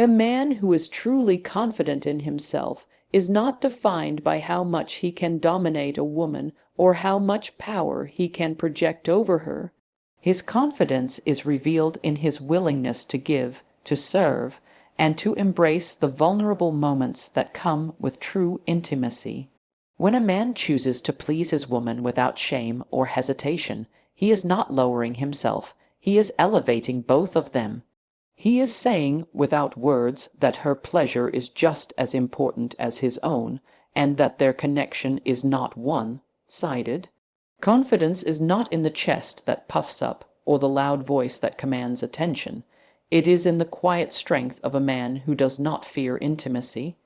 A man who is truly confident in himself is not defined by how much he can dominate a woman or how much power he can project over her. His confidence is revealed in his willingness to give, to serve, and to embrace the vulnerable moments that come with true intimacy. When a man chooses to please his woman without shame or hesitation, he is not lowering himself, he is elevating both of them. He is saying, without words, that her pleasure is just as important as his own, and that their connection is not one-sided. Confidence is not in the chest that puffs up or the loud voice that commands attention. It is in the quiet strength of a man who does not fear intimacy.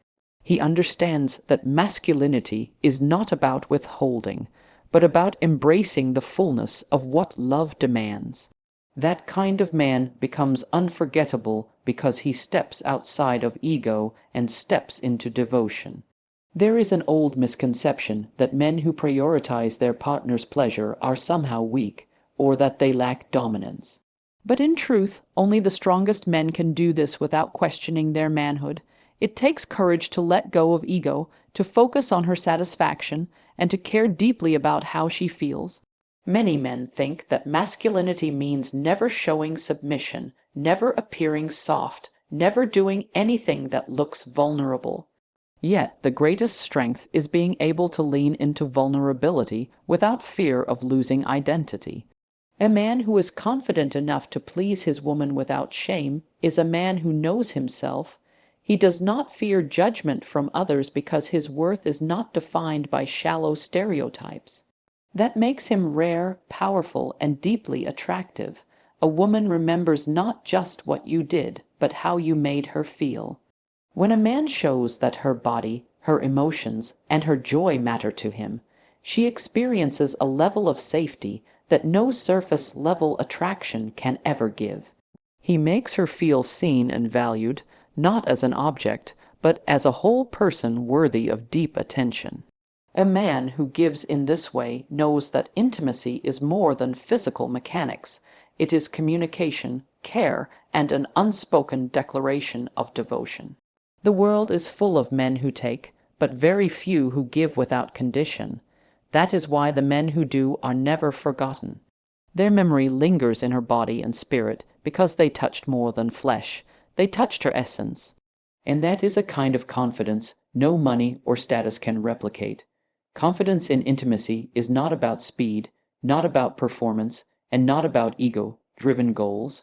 He understands that masculinity is not about withholding, but about embracing the fullness of what love demands. That kind of man becomes unforgettable because he steps outside of ego and steps into devotion. There is an old misconception that men who prioritize their partner's pleasure are somehow weak, or that they lack dominance. But in truth, only the strongest men can do this without questioning their manhood. It takes courage to let go of ego, to focus on her satisfaction, and to care deeply about how she feels. Many men think that masculinity means never showing submission, never appearing soft, never doing anything that looks vulnerable. Yet the greatest strength is being able to lean into vulnerability without fear of losing identity. A man who is confident enough to please his woman without shame is a man who knows himself. He does not fear judgment from others because his worth is not defined by shallow stereotypes. That makes him rare, powerful, and deeply attractive. A woman remembers not just what you did, but how you made her feel. When a man shows that her body, her emotions, and her joy matter to him, she experiences a level of safety that no surface-level attraction can ever give. He makes her feel seen and valued, not as an object, but as a whole person worthy of deep attention. A man who gives in this way knows that intimacy is more than physical mechanics. It is communication, care, and an unspoken declaration of devotion. The world is full of men who take, but very few who give without condition. That is why the men who do are never forgotten. Their memory lingers in her body and spirit because they touched more than flesh. They touched her essence. And that is a kind of confidence no money or status can replicate. Confidence in intimacy is not about speed, not about performance, and not about ego-driven goals.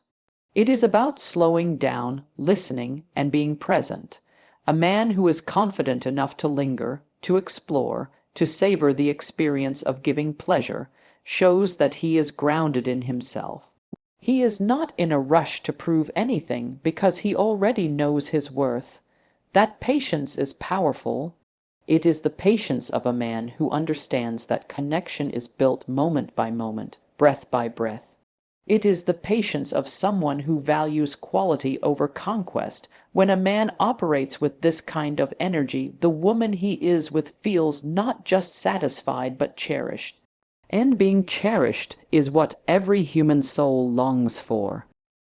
It is about slowing down, listening, and being present. A man who is confident enough to linger, to explore, to savor the experience of giving pleasure, shows that he is grounded in himself. He is not in a rush to prove anything because he already knows his worth. That patience is powerful. It is the patience of a man who understands that connection is built moment by moment, breath by breath. It is the patience of someone who values quality over conquest. When a man operates with this kind of energy, the woman he is with feels not just satisfied but cherished. And being cherished is what every human soul longs for.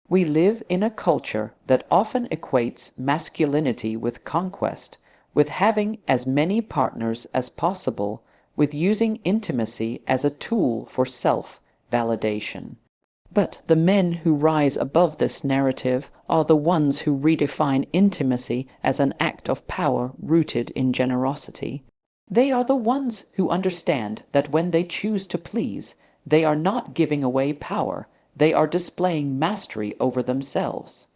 We live in a culture that often equates masculinity with conquest, with having as many partners as possible, with using intimacy as a tool for self-validation. But the men who rise above this narrative are the ones who redefine intimacy as an act of power rooted in generosity. They are the ones who understand that when they choose to please, they are not giving away power, they are displaying mastery over themselves.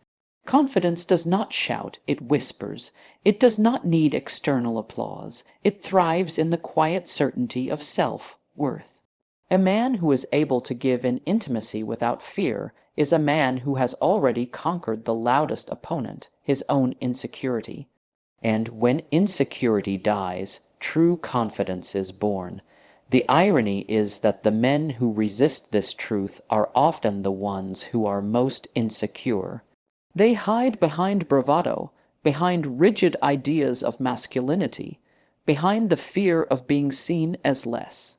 Confidence does not shout, it whispers. It does not need external applause. It thrives in the quiet certainty of self-worth. A man who is able to give in intimacy without fear is a man who has already conquered the loudest opponent, his own insecurity. And when insecurity dies, true confidence is born. The irony is that the men who resist this truth are often the ones who are most insecure. They hide behind bravado, behind rigid ideas of masculinity, behind the fear of being seen as less.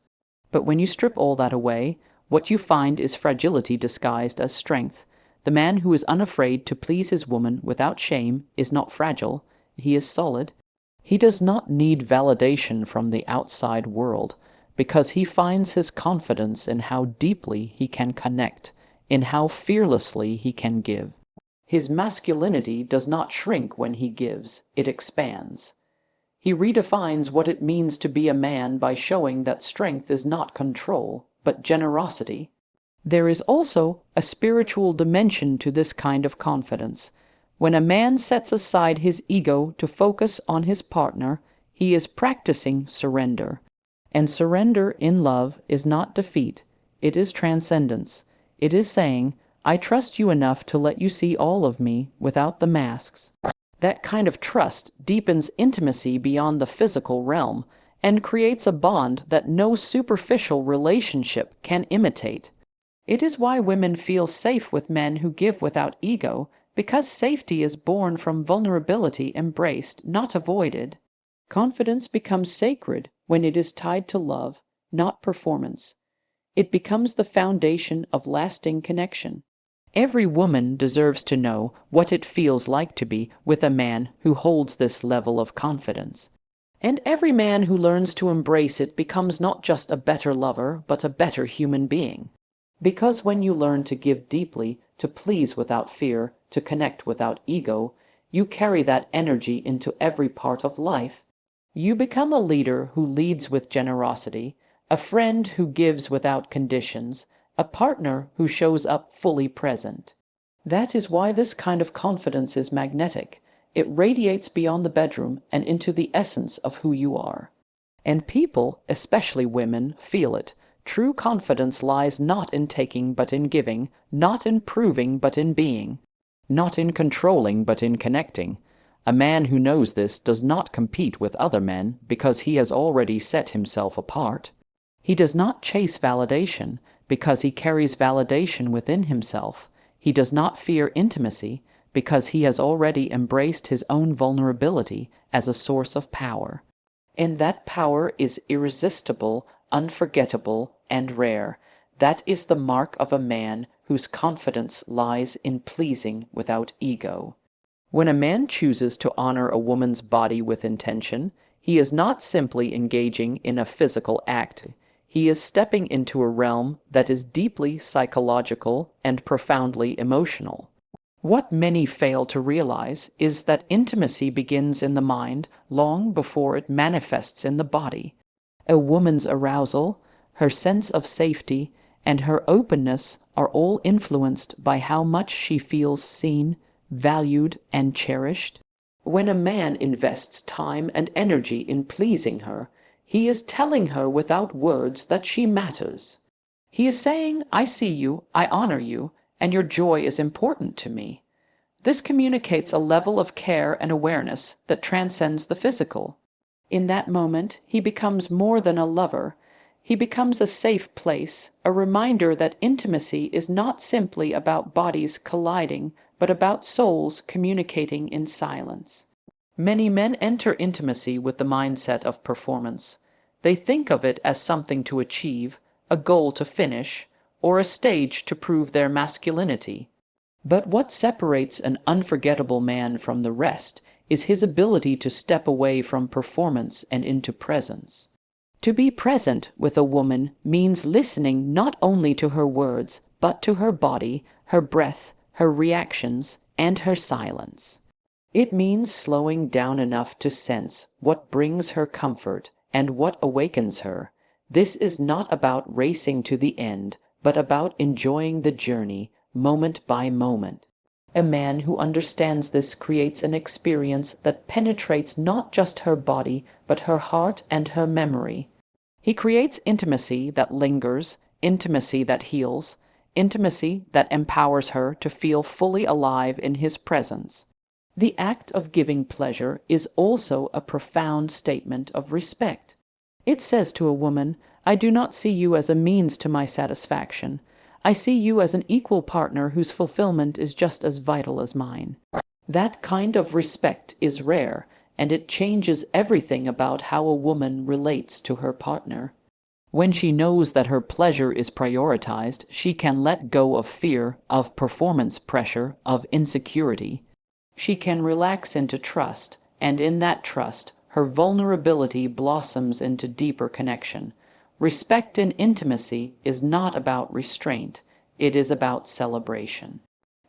But when you strip all that away, what you find is fragility disguised as strength. The man who is unafraid to please his woman without shame is not fragile, he is solid. He does not need validation from the outside world, because he finds his confidence in how deeply he can connect, in how fearlessly he can give. His masculinity does not shrink when he gives, it expands. He redefines what it means to be a man by showing that strength is not control, but generosity. There is also a spiritual dimension to this kind of confidence. When a man sets aside his ego to focus on his partner, he is practicing surrender. And surrender in love is not defeat, it is transcendence. It is saying, I trust you enough to let you see all of me without the masks. That kind of trust deepens intimacy beyond the physical realm and creates a bond that no superficial relationship can imitate. It is why women feel safe with men who give without ego, because safety is born from vulnerability embraced, not avoided. Confidence becomes sacred when it is tied to love, not performance. It becomes the foundation of lasting connection. Every woman deserves to know what it feels like to be with a man who holds this level of confidence. And every man who learns to embrace it becomes not just a better lover, but a better human being. Because when you learn to give deeply, to please without fear, to connect without ego, you carry that energy into every part of life. You become a leader who leads with generosity, a friend who gives without conditions, a partner who shows up fully present. That is why this kind of confidence is magnetic. It radiates beyond the bedroom and into the essence of who you are. And people, especially women, feel it. True confidence lies not in taking but in giving, not in proving but in being, not in controlling but in connecting. A man who knows this does not compete with other men because he has already set himself apart. He does not chase validation because he carries validation within himself. He does not fear intimacy because he has already embraced his own vulnerability as a source of power. And that power is irresistible, unforgettable, and rare. That is the mark of a man whose confidence lies in pleasing without ego. When a man chooses to honor a woman's body with intention, he is not simply engaging in a physical act. He is stepping into a realm that is deeply psychological and profoundly emotional. What many fail to realize is that intimacy begins in the mind long before it manifests in the body. A woman's arousal, her sense of safety, and her openness are all influenced by how much she feels seen, valued, and cherished. When a man invests time and energy in pleasing her, he is telling her without words that she matters. He is saying, I see you, I honor you, and your joy is important to me. This communicates a level of care and awareness that transcends the physical. In that moment, he becomes more than a lover. He becomes a safe place, a reminder that intimacy is not simply about bodies colliding, but about souls communicating in silence. Many men enter intimacy with the mindset of performance. They think of it as something to achieve, a goal to finish, or a stage to prove their masculinity. But what separates an unforgettable man from the rest is his ability to step away from performance and into presence. To be present with a woman means listening not only to her words, but to her body, her breath, her reactions, and her silence. It means slowing down enough to sense what brings her comfort and what awakens her. This is not about racing to the end, but about enjoying the journey, moment by moment. A man who understands this creates an experience that penetrates not just her body, but her heart and her memory. He creates intimacy that lingers, intimacy that heals, intimacy that empowers her to feel fully alive in his presence. The act of giving pleasure is also a profound statement of respect. It says to a woman, I do not see you as a means to my satisfaction. I see you as an equal partner whose fulfillment is just as vital as mine. That kind of respect is rare, and it changes everything about how a woman relates to her partner. When she knows that her pleasure is prioritized, she can let go of fear, of performance pressure, of insecurity. She can relax into trust, and in that trust, her vulnerability blossoms into deeper connection. Respect in intimacy is not about restraint, it is about celebration.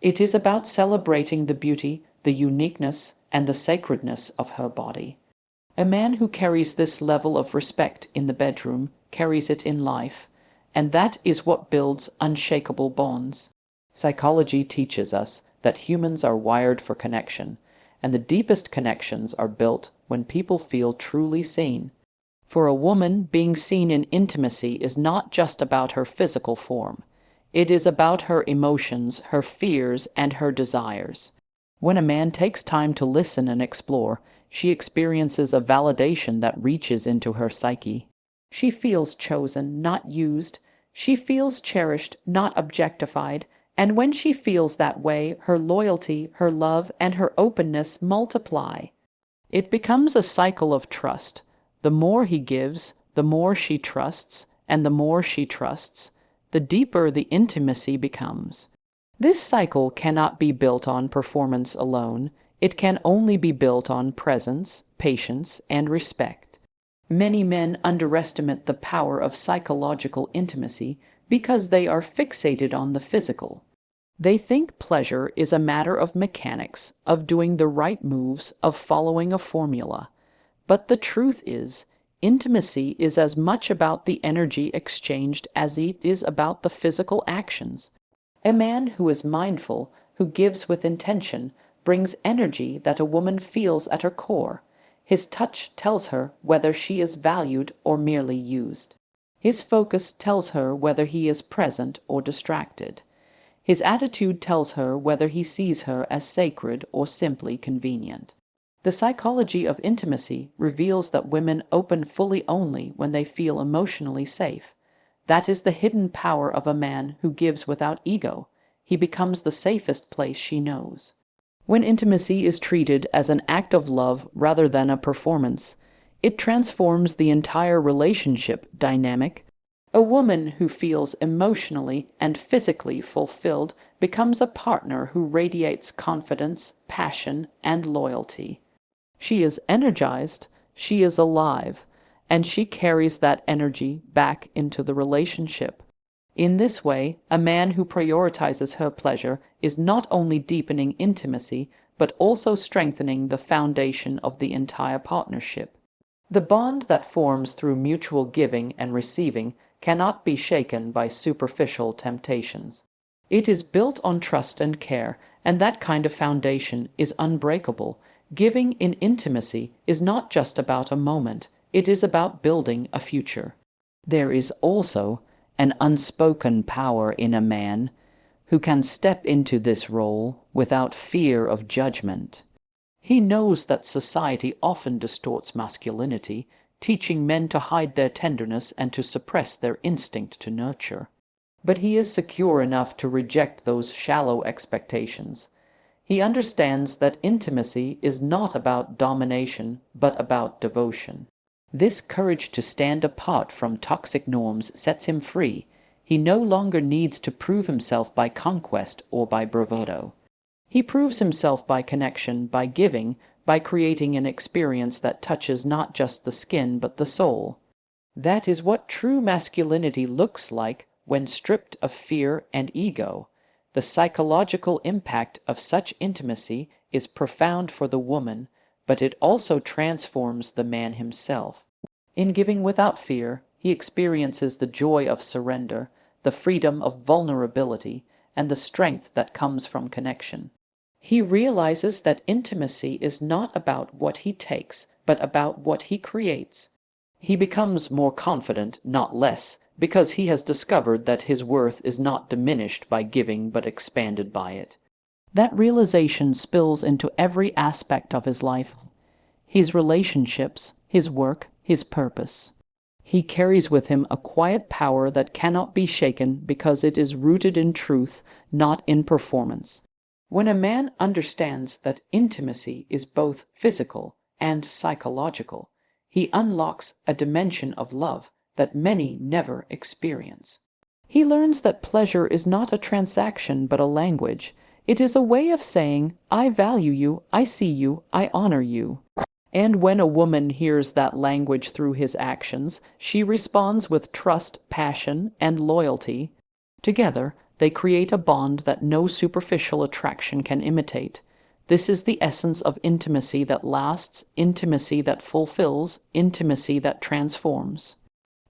It is about celebrating the beauty, the uniqueness, and the sacredness of her body. A man who carries this level of respect in the bedroom carries it in life, and that is what builds unshakable bonds. Psychology teaches us that humans are wired for connection, and the deepest connections are built when people feel truly seen. For a woman, being seen in intimacy is not just about her physical form. It is about her emotions, her fears, and her desires. When a man takes time to listen and explore, she experiences a validation that reaches into her psyche. She feels chosen, not used. She feels cherished, not objectified. And when she feels that way, her loyalty, her love, and her openness multiply. It becomes a cycle of trust. The more he gives, the more she trusts, and the more she trusts, the deeper the intimacy becomes. This cycle cannot be built on performance alone. It can only be built on presence, patience, and respect. Many men underestimate the power of psychological intimacy because they are fixated on the physical. They think pleasure is a matter of mechanics, of doing the right moves, of following a formula. But the truth is, intimacy is as much about the energy exchanged as it is about the physical actions. A man who is mindful, who gives with intention, brings energy that a woman feels at her core. His touch tells her whether she is valued or merely used. His focus tells her whether he is present or distracted. His attitude tells her whether he sees her as sacred or simply convenient. The psychology of intimacy reveals that women open fully only when they feel emotionally safe. That is the hidden power of a man who gives without ego. He becomes the safest place she knows. When intimacy is treated as an act of love rather than a performance, it transforms the entire relationship dynamic. A woman who feels emotionally and physically fulfilled becomes a partner who radiates confidence, passion, and loyalty. She is energized, she is alive, and she carries that energy back into the relationship. In this way, a man who prioritizes her pleasure is not only deepening intimacy, but also strengthening the foundation of the entire partnership. The bond that forms through mutual giving and receiving cannot be shaken by superficial temptations. It is built on trust and care, and that kind of foundation is unbreakable. Giving in intimacy is not just about a moment, it is about building a future. There is also an unspoken power in a man who can step into this role without fear of judgment. He knows that society often distorts masculinity, teaching men to hide their tenderness and to suppress their instinct to nurture. But he is secure enough to reject those shallow expectations. He understands that intimacy is not about domination, but about devotion. This courage to stand apart from toxic norms sets him free. He no longer needs to prove himself by conquest or by bravado. He proves himself by connection, by giving, by creating an experience that touches not just the skin but the soul. That is what true masculinity looks like when stripped of fear and ego. The psychological impact of such intimacy is profound for the woman, but it also transforms the man himself. In giving without fear, he experiences the joy of surrender, the freedom of vulnerability, and the strength that comes from connection. He realizes that intimacy is not about what he takes, but about what he creates. He becomes more confident, not less, because he has discovered that his worth is not diminished by giving but expanded by it. That realization spills into every aspect of his life, his relationships, his work, his purpose. He carries with him a quiet power that cannot be shaken because it is rooted in truth, not in performance. When a man understands that intimacy is both physical and psychological, he unlocks a dimension of love that many never experience. He learns that pleasure is not a transaction but a language. It is a way of saying, I value you, I see you, I honor you. And when a woman hears that language through his actions, she responds with trust, passion, and loyalty. Together, they create a bond that no superficial attraction can imitate. This is the essence of intimacy that lasts, intimacy that fulfills, intimacy that transforms.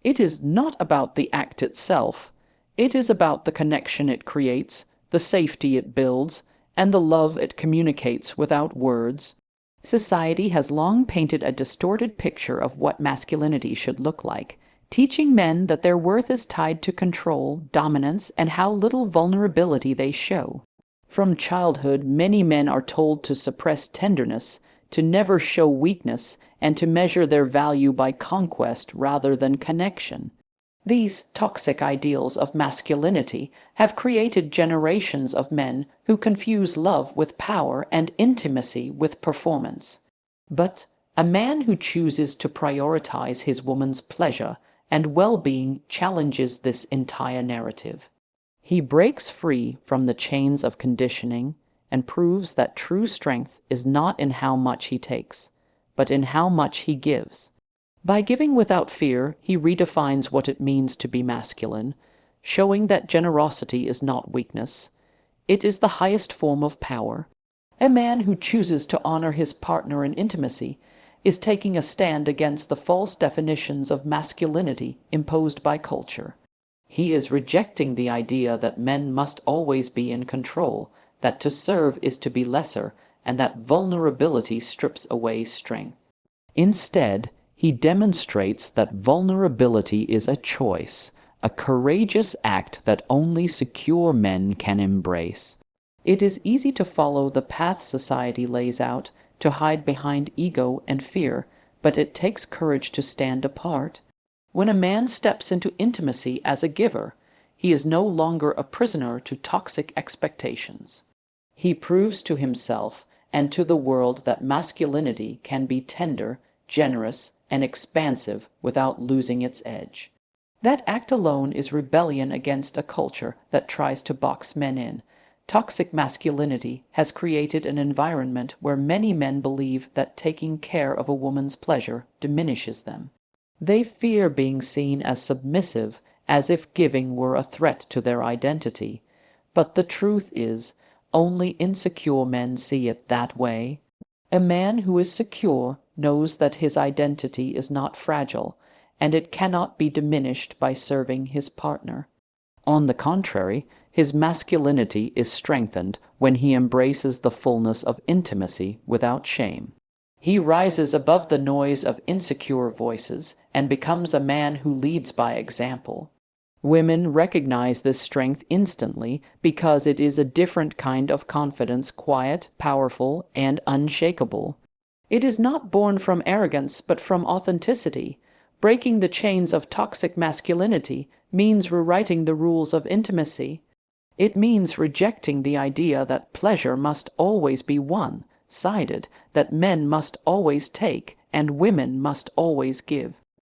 It is not about the act itself. It is about the connection it creates, the safety it builds, and the love it communicates without words. Society has long painted a distorted picture of what masculinity should look like, teaching men that their worth is tied to control, dominance, and how little vulnerability they show. From childhood, many men are told to suppress tenderness, to never show weakness, and to measure their value by conquest rather than connection. These toxic ideals of masculinity have created generations of men who confuse love with power and intimacy with performance. But a man who chooses to prioritize his woman's pleasure and well-being challenges this entire narrative. He breaks free from the chains of conditioning and proves that true strength is not in how much he takes, but in how much he gives. By giving without fear, he redefines what it means to be masculine, showing that generosity is not weakness. It is the highest form of power. A man who chooses to honor his partner in intimacy is taking a stand against the false definitions of masculinity imposed by culture. He is rejecting the idea that men must always be in control, that to serve is to be lesser, and that vulnerability strips away strength. Instead, he demonstrates that vulnerability is a choice, a courageous act that only secure men can embrace. It is easy to follow the path society lays out, to hide behind ego and fear, but it takes courage to stand apart. When a man steps into intimacy as a giver, he is no longer a prisoner to toxic expectations. He proves to himself and to the world that masculinity can be tender, generous, and expansive without losing its edge. That act alone is rebellion against a culture that tries to box men in. Toxic masculinity has created an environment where many men believe that taking care of a woman's pleasure diminishes them. They fear being seen as submissive, as if giving were a threat to their identity. But the truth is, only insecure men see it that way. A man who is secure knows that his identity is not fragile, and it cannot be diminished by serving his partner. On the contrary, his masculinity is strengthened when he embraces the fullness of intimacy without shame. He rises above the noise of insecure voices and becomes a man who leads by example. Women recognize this strength instantly because it is a different kind of confidence, quiet, powerful, and unshakable. It is not born from arrogance but from authenticity. Breaking the chains of toxic masculinity means rewriting the rules of intimacy. It means rejecting the idea that pleasure must always be one-sided, that men must always take and women must always give.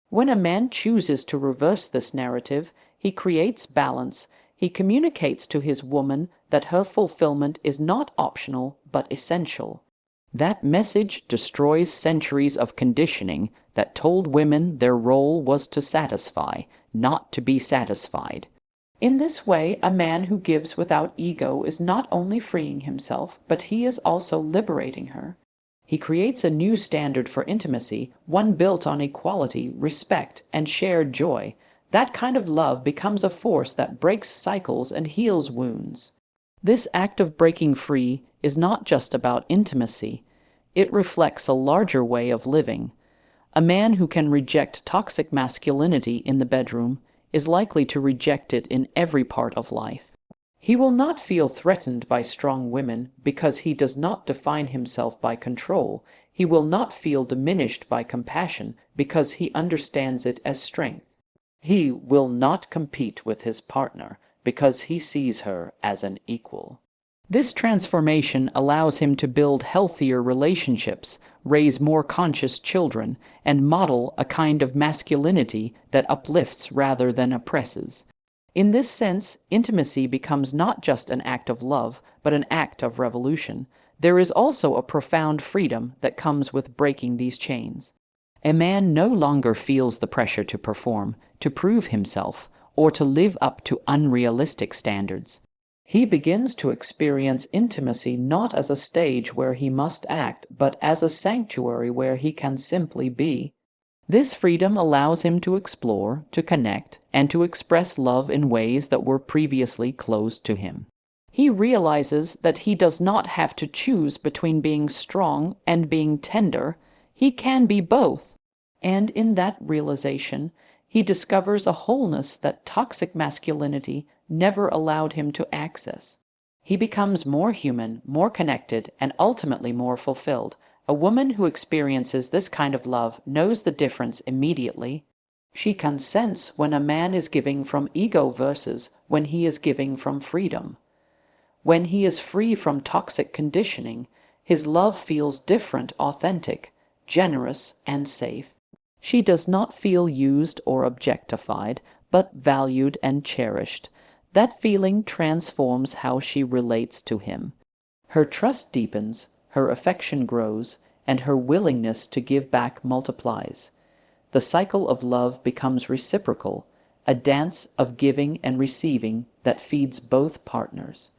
When a man chooses to reverse this narrative, he creates balance. He communicates to his woman that her fulfillment is not optional but essential. That message destroys centuries of conditioning that told women their role was to satisfy, not to be satisfied. In this way, a man who gives without ego is not only freeing himself, but he is also liberating her. He creates a new standard for intimacy, one built on equality, respect, and shared joy. That kind of love becomes a force that breaks cycles and heals wounds. This act of breaking free is not just about intimacy. It reflects a larger way of living. A man who can reject toxic masculinity in the bedroom is likely to reject it in every part of life. He will not feel threatened by strong women because he does not define himself by control. He will not feel diminished by compassion because he understands it as strength. He will not compete with his partner because he sees her as an equal. This transformation allows him to build healthier relationships, raise more conscious children, and model a kind of masculinity that uplifts rather than oppresses. In this sense, intimacy becomes not just an act of love, but an act of revolution. There is also a profound freedom that comes with breaking these chains. A man no longer feels the pressure to perform, to prove himself, or to live up to unrealistic standards. He begins to experience intimacy not as a stage where he must act, but as a sanctuary where he can simply be. This freedom allows him to explore, to connect, and to express love in ways that were previously closed to him. He realizes that he does not have to choose between being strong and being tender. He can be both. And in that realization, he discovers a wholeness that toxic masculinity never allowed him to access. He becomes more human, more connected, and ultimately more fulfilled. A woman who experiences this kind of love knows the difference immediately. She can sense when a man is giving from ego versus when he is giving from freedom. When he is free from toxic conditioning, his love feels different, authentic, generous, and safe. She does not feel used or objectified, but valued and cherished. That feeling transforms how she relates to him. Her trust deepens, her affection grows, and her willingness to give back multiplies. The cycle of love becomes reciprocal, a dance of giving and receiving that feeds both partners.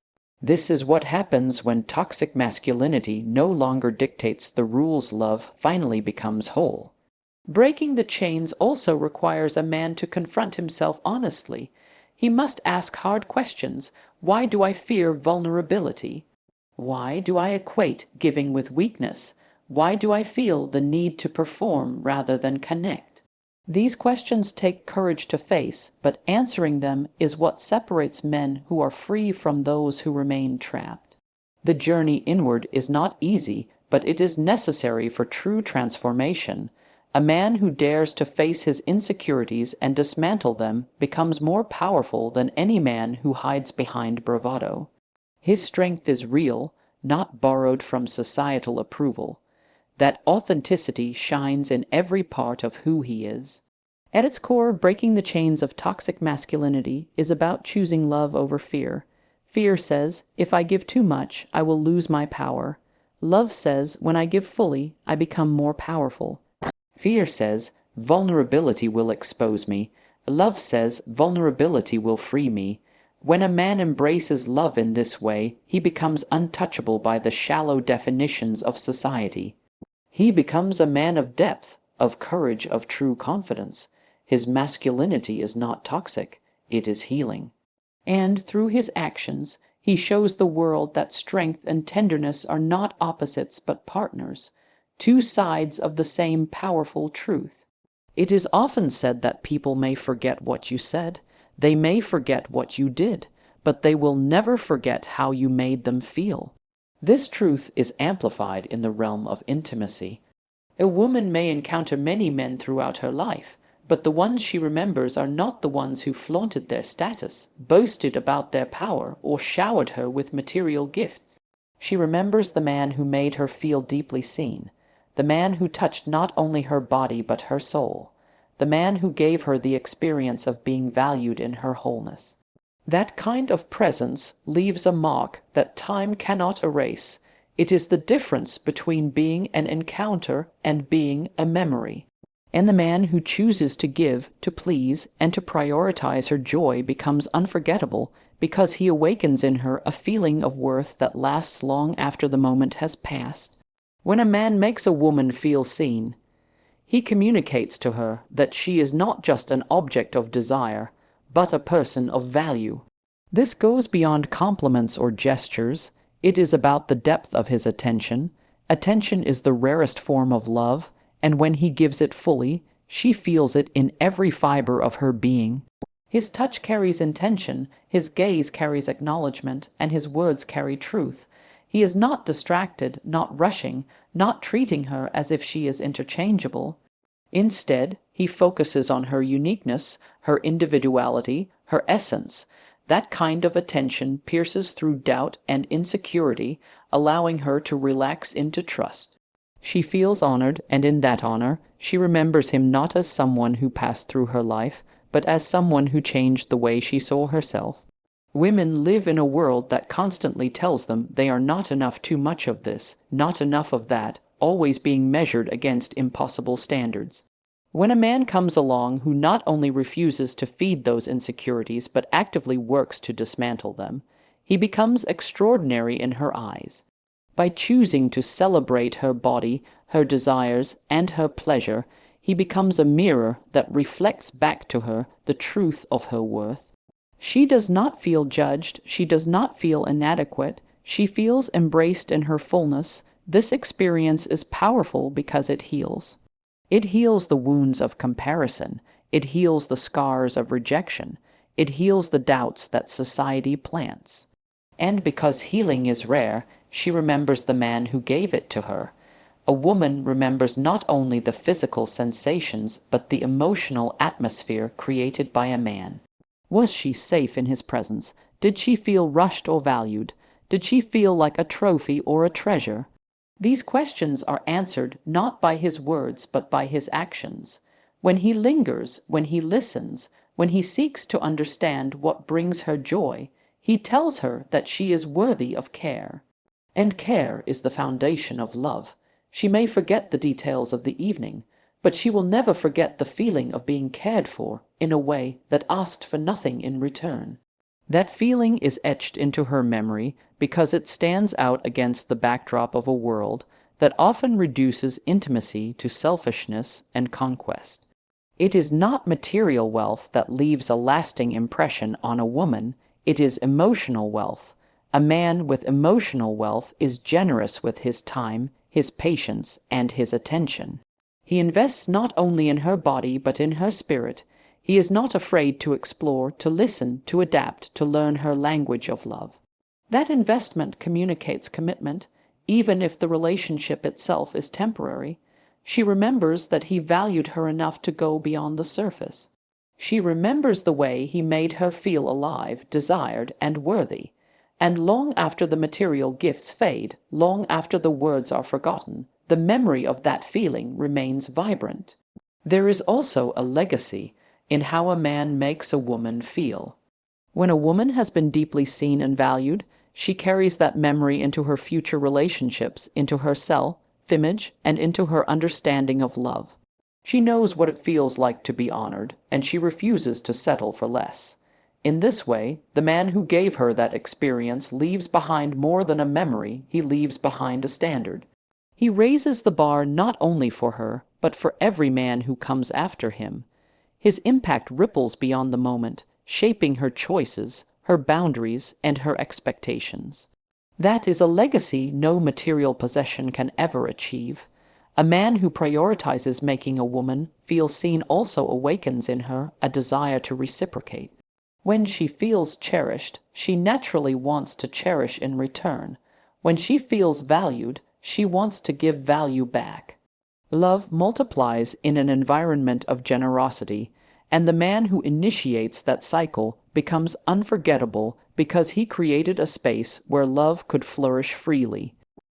This is what happens when toxic masculinity no longer dictates the rules. Love finally becomes whole. Breaking the chains also requires a man to confront himself honestly. He must ask hard questions. Why do I fear vulnerability? Why do I equate giving with weakness? Why do I feel the need to perform rather than connect? These questions take courage to face, but answering them is what separates men who are free from those who remain trapped. The journey inward is not easy, but it is necessary for true transformation. A man who dares to face his insecurities and dismantle them becomes more powerful than any man who hides behind bravado. His strength is real, not borrowed from societal approval. That authenticity shines in every part of who he is. At its core, breaking the chains of toxic masculinity is about choosing love over fear. Fear says, if I give too much, I will lose my power. Love says, when I give fully, I become more powerful. Fear says, vulnerability will expose me. Love says, vulnerability will free me. When a man embraces love in this way, he becomes untouchable by the shallow definitions of society. He becomes a man of depth, of courage, of true confidence. His masculinity is not toxic, it is healing. And through his actions, he shows the world that strength and tenderness are not opposites but partners, two sides of the same powerful truth. It is often said that people may forget what you said, they may forget what you did, but they will never forget how you made them feel. This truth is amplified in the realm of intimacy. A woman may encounter many men throughout her life, but the ones she remembers are not the ones who flaunted their status, boasted about their power, or showered her with material gifts. She remembers the man who made her feel deeply seen, the man who touched not only her body but her soul, the man who gave her the experience of being valued in her wholeness. That kind of presence leaves a mark that time cannot erase. It is the difference between being an encounter and being a memory. And the man who chooses to give, to please, and to prioritize her joy becomes unforgettable because he awakens in her a feeling of worth that lasts long after the moment has passed. When a man makes a woman feel seen, he communicates to her that she is not just an object of desire, but a person of value. This goes beyond compliments or gestures. It is about the depth of his attention. Attention is the rarest form of love, and when he gives it fully, she feels it in every fiber of her being. His touch carries intention, his gaze carries acknowledgement, and his words carry truth. He is not distracted, not rushing, not treating her as if she is interchangeable. Instead, he focuses on her uniqueness, her individuality, her essence. That kind of attention pierces through doubt and insecurity, allowing her to relax into trust. She feels honored, and in that honor, she remembers him not as someone who passed through her life, but as someone who changed the way she saw herself. Women live in a world that constantly tells them they are not enough, too much of this, not enough of that, always being measured against impossible standards. When a man comes along who not only refuses to feed those insecurities but actively works to dismantle them, he becomes extraordinary in her eyes. By choosing to celebrate her body, her desires, and her pleasure, he becomes a mirror that reflects back to her the truth of her worth. She does not feel judged, she does not feel inadequate, she feels embraced in her fullness. This experience is powerful because it heals. It heals the wounds of comparison, it heals the scars of rejection, it heals the doubts that society plants. And because healing is rare, she remembers the man who gave it to her. A woman remembers not only the physical sensations, but the emotional atmosphere created by a man. Was she safe in his presence? Did she feel rushed or valued? Did she feel like a trophy or a treasure? These questions are answered not by his words, but by his actions. When he lingers, when he listens, when he seeks to understand what brings her joy, he tells her that she is worthy of care. And care is the foundation of love. She may forget the details of the evening, but she will never forget the feeling of being cared for in a way that asked for nothing in return. That feeling is etched into her memory because it stands out against the backdrop of a world that often reduces intimacy to selfishness and conquest. It is not material wealth that leaves a lasting impression on a woman, it is emotional wealth. A man with emotional wealth is generous with his time, his patience, and his attention. He invests not only in her body but in her spirit. He is not afraid to explore, to listen, to adapt, to learn her language of love. That investment communicates commitment, even if the relationship itself is temporary. She remembers that he valued her enough to go beyond the surface. She remembers the way he made her feel alive, desired, and worthy. And long after the material gifts fade, long after the words are forgotten, the memory of that feeling remains vibrant. There is also a legacy in how a man makes a woman feel. When a woman has been deeply seen and valued, she carries that memory into her future relationships, into her self-image, and into her understanding of love. She knows what it feels like to be honored, and she refuses to settle for less. In this way, the man who gave her that experience leaves behind more than a memory, he leaves behind a standard. He raises the bar not only for her, but for every man who comes after him. His impact ripples beyond the moment, shaping her choices, her boundaries, and her expectations. That is a legacy no material possession can ever achieve. A man who prioritizes making a woman feel seen also awakens in her a desire to reciprocate. When she feels cherished, she naturally wants to cherish in return. When she feels valued, she wants to give value back. Love multiplies in an environment of generosity, and the man who initiates that cycle becomes unforgettable because he created a space where love could flourish freely.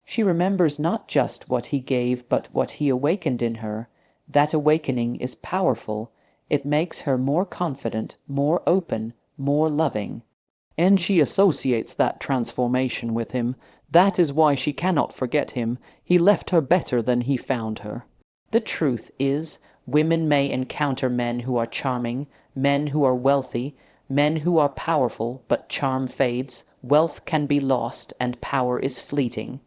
She remembers not just what he gave, but what he awakened in her. That awakening is powerful. It makes her more confident, more open, more loving. And she associates that transformation with him. That is why she cannot forget him. He left her better than he found her. The truth is, women may encounter men who are charming, men who are wealthy, men who are powerful, but charm fades, wealth can be lost, and power is fleeting.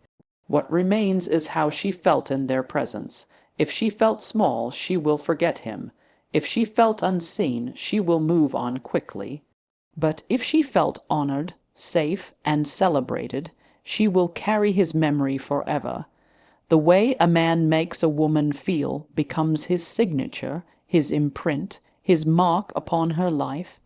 What remains is how she felt in their presence. If she felt small, she will forget him. If she felt unseen, she will move on quickly. But if she felt honored, safe, and celebrated, she will carry his memory forever. The way a man makes a woman feel becomes his signature, his imprint, his mark upon her life.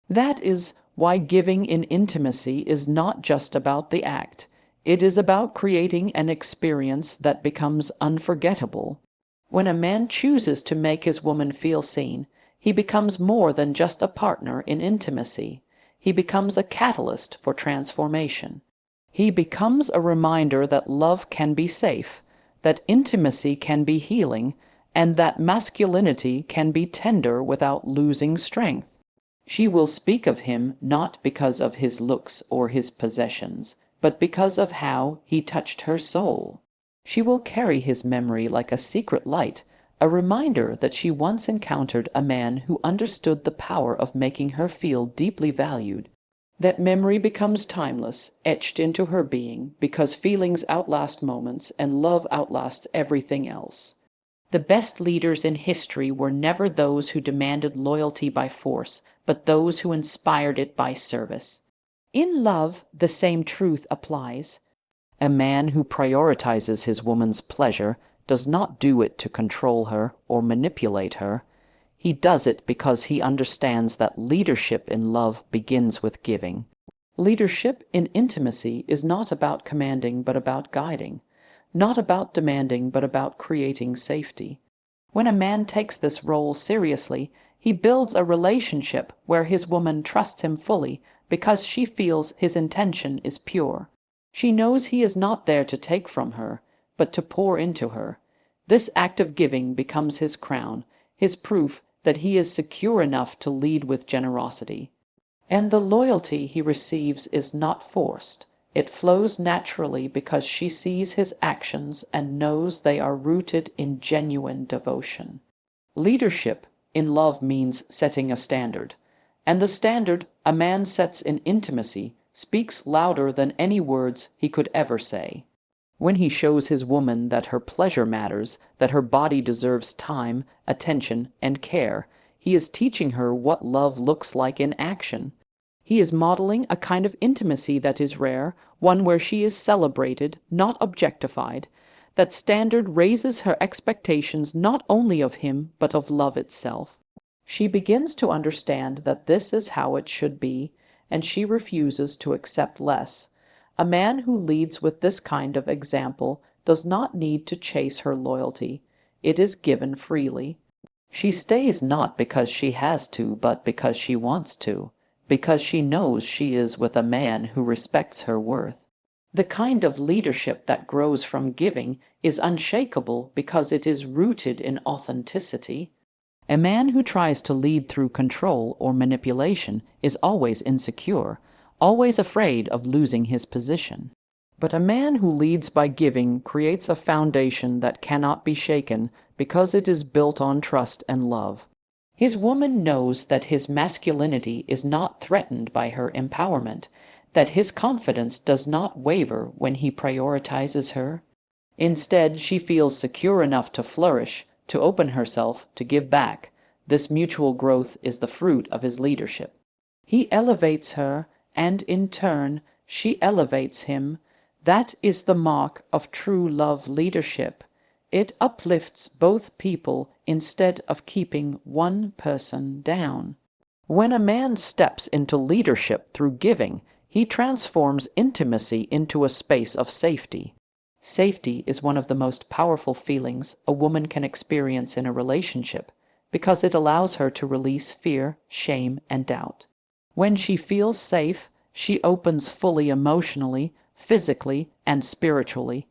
That is why giving in intimacy is not just about the act. It is about creating an experience that becomes unforgettable. When a man chooses to make his woman feel seen, he becomes more than just a partner in intimacy. he becomes a catalyst for transformation. He becomes a reminder that love can be safe, that intimacy can be healing, and that masculinity can be tender without losing strength. She will speak of him not because of his looks or his possessions, but because of how he touched her soul. She will carry his memory like a secret light, a reminder that she once encountered a man who understood the power of making her feel deeply valued. That memory becomes timeless, etched into her being, because feelings outlast moments and love outlasts everything else. The best leaders in history were never those who demanded loyalty by force, but those who inspired it by service. In love, the same truth applies. A man who prioritizes his woman's pleasure does not do it to control her or manipulate her. He does it because he understands that leadership in love begins with giving. Leadership in intimacy is not about commanding but about guiding, not about demanding but about creating safety. When a man takes this role seriously, he builds a relationship where his woman trusts him fully because she feels his intention is pure. She knows he is not there to take from her, but to pour into her. This act of giving becomes his crown, his proof that he is secure enough to lead with generosity. And the loyalty he receives is not forced. It flows naturally because she sees his actions and knows they are rooted in genuine devotion. Leadership in love means setting a standard, and the standard a man sets in intimacy speaks louder than any words he could ever say. When he shows his woman that her pleasure matters, that her body deserves time, attention, and care, he is teaching her what love looks like in action. He is modeling a kind of intimacy that is rare, one where she is celebrated, not objectified. That standard raises her expectations not only of him, but of love itself. She begins to understand that this is how it should be, and she refuses to accept less. A man who leads with this kind of example does not need to chase her loyalty. It is given freely. She stays not because she has to, but because she wants to, because she knows she is with a man who respects her worth. The kind of leadership that grows from giving is unshakable because it is rooted in authenticity. A man who tries to lead through control or manipulation is always insecure, always afraid of losing his position. But a man who leads by giving creates a foundation that cannot be shaken because it is built on trust and love. His woman knows that his masculinity is not threatened by her empowerment, that his confidence does not waver when he prioritizes her. Instead, she feels secure enough to flourish, to open herself, to give back. This mutual growth is the fruit of his leadership. He elevates her, and in turn, she elevates him. That is the mark of true love leadership. It uplifts both people instead of keeping one person down. When a man steps into leadership through giving, he transforms intimacy into a space of safety. Safety is one of the most powerful feelings a woman can experience in a relationship because it allows her to release fear, shame, and doubt. When she feels safe, she opens fully emotionally, physically, and spiritually.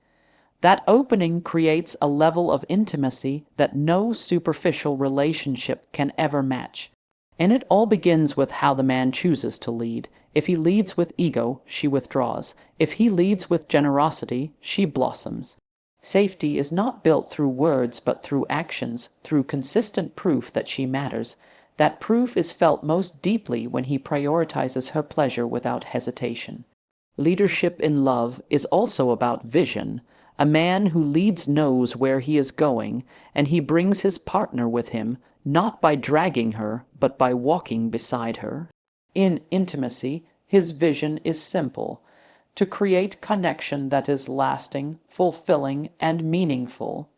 That opening creates a level of intimacy that no superficial relationship can ever match. And it all begins with how the man chooses to lead. If he leads with ego, she withdraws. If he leads with generosity, she blossoms. Safety is not built through words but through actions, through consistent proof that she matters. That proof is felt most deeply when he prioritizes her pleasure without hesitation. Leadership in love is also about vision. A man who leads knows where he is going, and he brings his partner with him, not by dragging her, but by walking beside her. In intimacy, his vision is simple: to create connection that is lasting, fulfilling, and meaningful.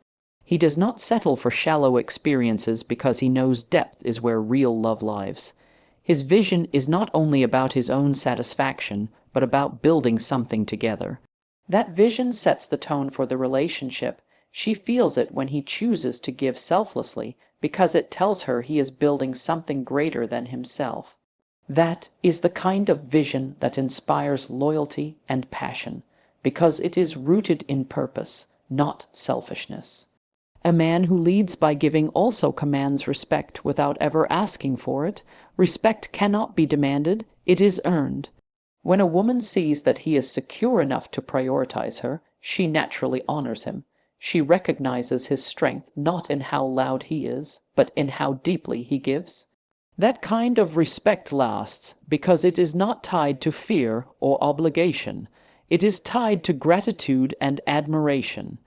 He does not settle for shallow experiences because he knows depth is where real love lives. His vision is not only about his own satisfaction, but about building something together. That vision sets the tone for the relationship. She feels it when he chooses to give selflessly, because it tells her he is building something greater than himself. That is the kind of vision that inspires loyalty and passion, because it is rooted in purpose, not selfishness. A man who leads by giving also commands respect without ever asking for it. Respect cannot be demanded, it is earned. When a woman sees that he is secure enough to prioritize her, she naturally honors him. She recognizes his strength not in how loud he is, but in how deeply he gives. That kind of respect lasts because it is not tied to fear or obligation. It is tied to gratitude and admiration.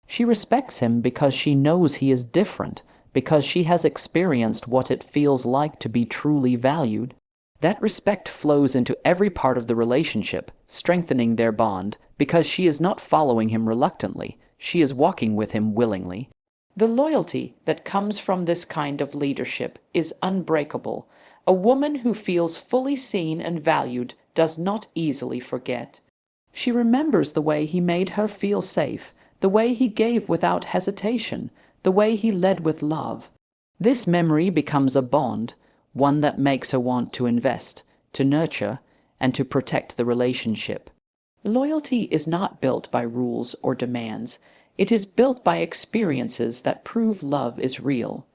She respects him because she knows he is different, because she has experienced what it feels like to be truly valued. That respect flows into every part of the relationship, strengthening their bond, because she is not following him reluctantly, she is walking with him willingly. The loyalty that comes from this kind of leadership is unbreakable. A woman who feels fully seen and valued does not easily forget. She remembers the way he made her feel safe, the way he gave without hesitation, the way he led with love. This memory becomes a bond, one that makes her want to invest, to nurture, and to protect the relationship. Loyalty is not built by rules or demands. It is built by experiences that prove love is real.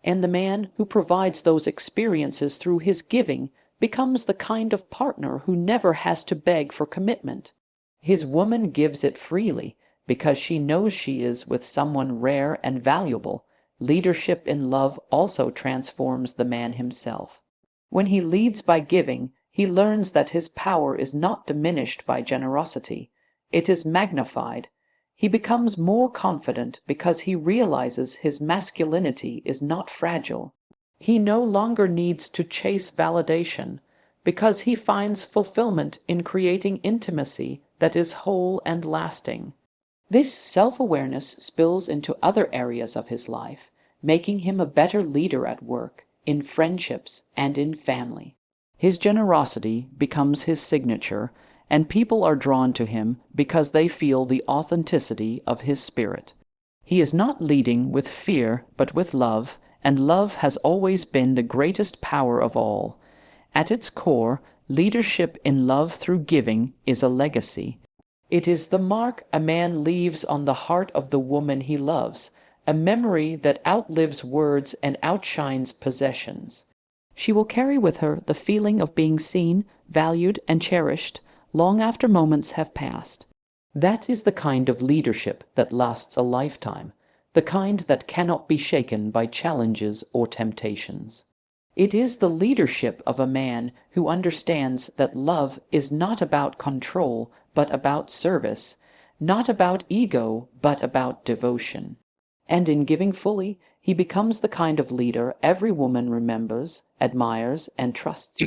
And the man who provides those experiences through his giving becomes the kind of partner who never has to beg for commitment. His woman gives it freely because she knows she is with someone rare and valuable. Leadership in love also transforms the man himself. When he leads by giving, he learns that his power is not diminished by generosity. It is magnified. He becomes more confident because he realizes his masculinity is not fragile. He no longer needs to chase validation because he finds fulfillment in creating intimacy that is whole and lasting. This self-awareness spills into other areas of his life, making him a better leader at work, in friendships, and in family. His generosity becomes his signature, and people are drawn to him because they feel the authenticity of his spirit. He is not leading with fear, but with love, and love has always been the greatest power of all. At its core, leadership in love through giving is a legacy. It is the mark a man leaves on the heart of the woman he loves, a memory that outlives words and outshines possessions. She will carry with her the feeling of being seen, valued, and cherished long after moments have passed. That is the kind of leadership that lasts a lifetime, the kind that cannot be shaken by challenges or temptations. It is the leadership of a man who understands that love is not about control, but about service, not about ego, but about devotion. And in giving fully, he becomes the kind of leader every woman remembers, admires, and trusts.